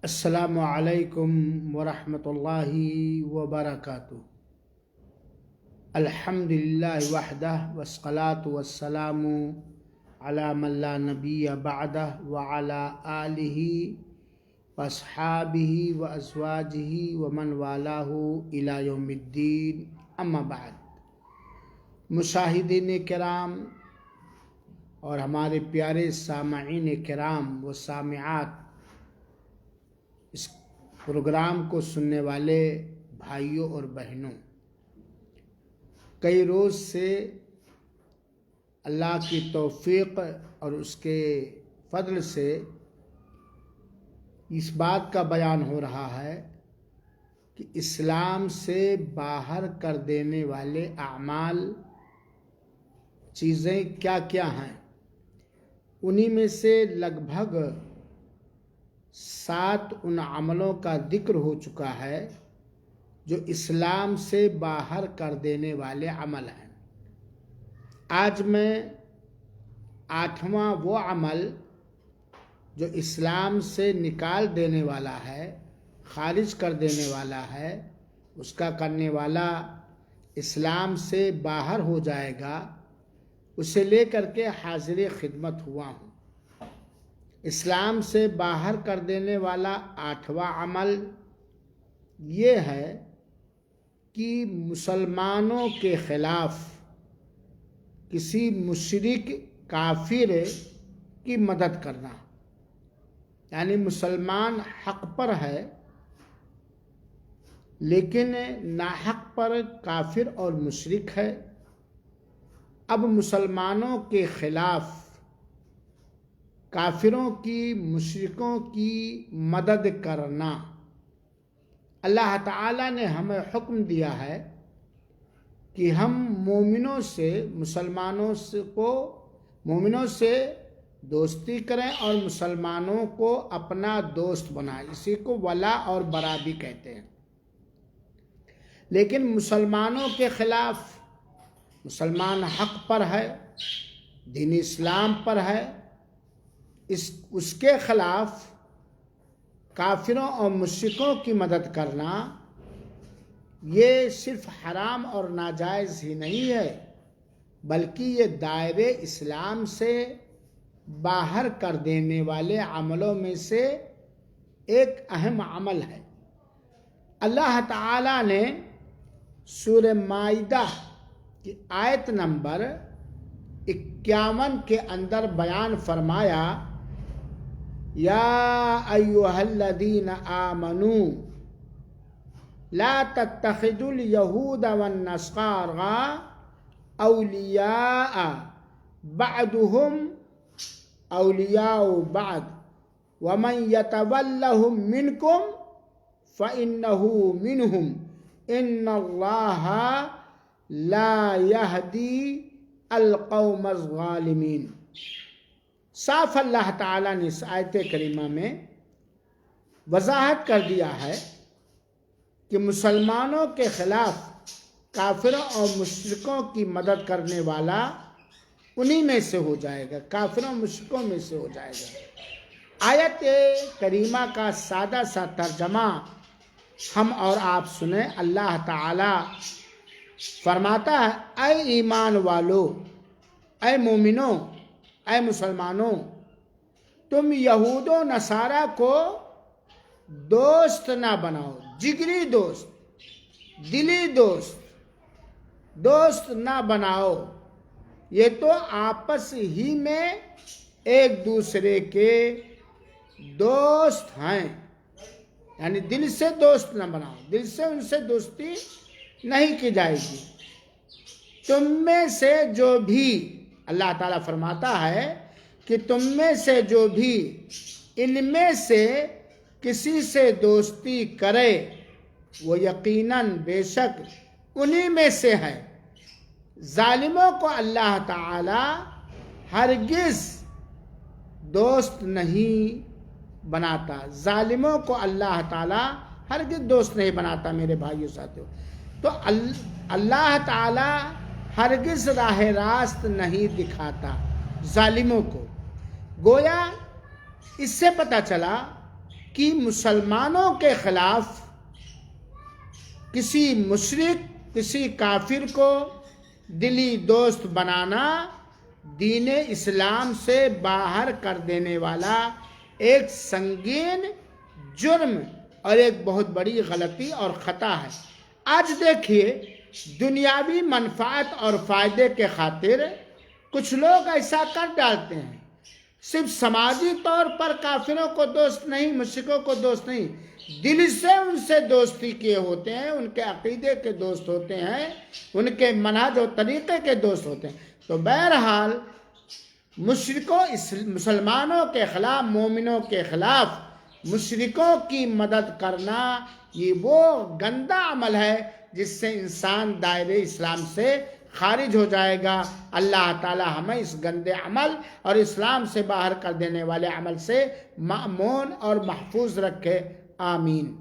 السلام علیکم ورحمۃ اللہ وبرکاتہ۔ الحمدللہ وحدہ والصلاة والسلام علی من لا نبی بعدہ وعلی آلہ واصحابہ وازواجہ ومن والاہ الی یوم الدین، اما بعد۔ مشاہدین کرام اور ہمارے پیارے سامعین کرام و سامعات، اس پروگرام کو سننے والے بھائیوں اور بہنوں، کئی روز سے اللہ کی توفیق اور اس کے فضل سے اس بات کا بیان ہو رہا ہے کہ اسلام سے باہر کر دینے والے اعمال چیزیں کیا کیا ہیں۔ انہی میں سے لگ بھگ 7 ان عملوں کا ذکر ہو چکا ہے جو اسلام سے باہر کر دینے والے عمل ہیں۔ آج میں 8واں وہ عمل جو اسلام سے نکال دینے والا ہے، خارج کر دینے والا ہے، اس کا کرنے والا اسلام سے باہر ہو جائے گا، اسے لے کر کے حاضر خدمت ہوا ہوں۔ اسلام سے باہر کر دینے والا 8واں عمل یہ ہے کہ مسلمانوں کے خلاف کسی مشرک کافر کی مدد کرنا، یعنی مسلمان حق پر ہے لیکن ناحق پر کافر اور مشرک ہے۔ اب مسلمانوں کے خلاف کافروں کی، مشرکوں کی مدد کرنا، اللہ تعالیٰ نے ہمیں حکم دیا ہے کہ ہم مومنوں سے، مومنوں سے دوستی کریں اور مسلمانوں کو اپنا دوست بنائیں۔ اسی کو ولا اور برا بھی کہتے ہیں۔ لیکن مسلمانوں کے خلاف، مسلمان حق پر ہے، دین اسلام پر ہے، اس کے خلاف کافروں اور مشرکوں کی مدد کرنا یہ صرف حرام اور ناجائز ہی نہیں ہے، بلکہ یہ دائرے اسلام سے باہر کر دینے والے عملوں میں سے ایک اہم عمل ہے۔ اللہ تعالیٰ نے سورہ مائدہ کی آیت نمبر 51 کے اندر بیان فرمایا، یا ایھا الذین آمنوا لا تتخذوا اليہود والنصارى اولیاء بعضهم اولیاء بعض ومن يتولهم منکم فإنه منهم ان اللہ لا يهدی القوم الظالمین۔ صاف اللہ تعالیٰ نے اس آیت کریمہ میں وضاحت کر دیا ہے کہ مسلمانوں کے خلاف کافروں اور مشرکوں کی مدد کرنے والا انہی میں سے ہو جائے گا، کافروں مشرکوں میں سے ہو جائے گا۔ آیت کریمہ کا سادہ سا ترجمہ ہم اور آپ سنیں۔ اللہ تعالیٰ فرماتا ہے، اے ایمان والو، اے مومنوں، اے مسلمانوں، تم یہود و نصارہ کو دوست نہ بناؤ، جگری دوست، دلی دوست نہ بناؤ۔ یہ تو آپس ہی میں ایک دوسرے کے دوست ہیں، یعنی دل سے دوست نہ بناؤ، دل سے ان سے دوستی نہیں کی جائے گی۔ تم میں سے جو بھی، اللہ تعالیٰ فرماتا ہے کہ تم میں سے جو بھی ان میں سے کسی سے دوستی کرے وہ یقیناً بے شک انہی میں سے ہے۔ ظالموں کو اللہ تعالیٰ ہرگز دوست نہیں بناتا، ظالموں کو اللہ تعالیٰ ہرگز دوست نہیں بناتا۔ میرے بھائیو ساتھیو، تو اللہ تعالیٰ ہرگز راہ راست نہیں دکھاتا ظالموں کو۔ گویا اس سے پتہ چلا کہ مسلمانوں کے خلاف کسی مشرک، کسی کافر کو دلی دوست بنانا دین اسلام سے باہر کر دینے والا ایک سنگین جرم اور ایک بہت بڑی غلطی اور خطا ہے۔ آج دیکھیے، دنیاوی منفعت اور فائدے کے خاطر کچھ لوگ ایسا کر ڈالتے ہیں۔ صرف سماجی طور پر کافروں کو دوست نہیں، مشرکوں کو دوست نہیں، دل سے ان سے دوستی کیے ہوتے ہیں، ان کے عقیدے کے دوست ہوتے ہیں، ان کے منہج و طریقے کے دوست ہوتے ہیں۔ تو بہرحال مشرکوں، مسلمانوں کے خلاف، مومنوں کے خلاف مشرکوں کی مدد کرنا یہ وہ گندا عمل ہے جس سے انسان دائرے اسلام سے خارج ہو جائے گا۔ اللہ تعالی ہمیں اس گندے عمل اور اسلام سے باہر کر دینے والے عمل سے مأمون اور محفوظ رکھے، آمین۔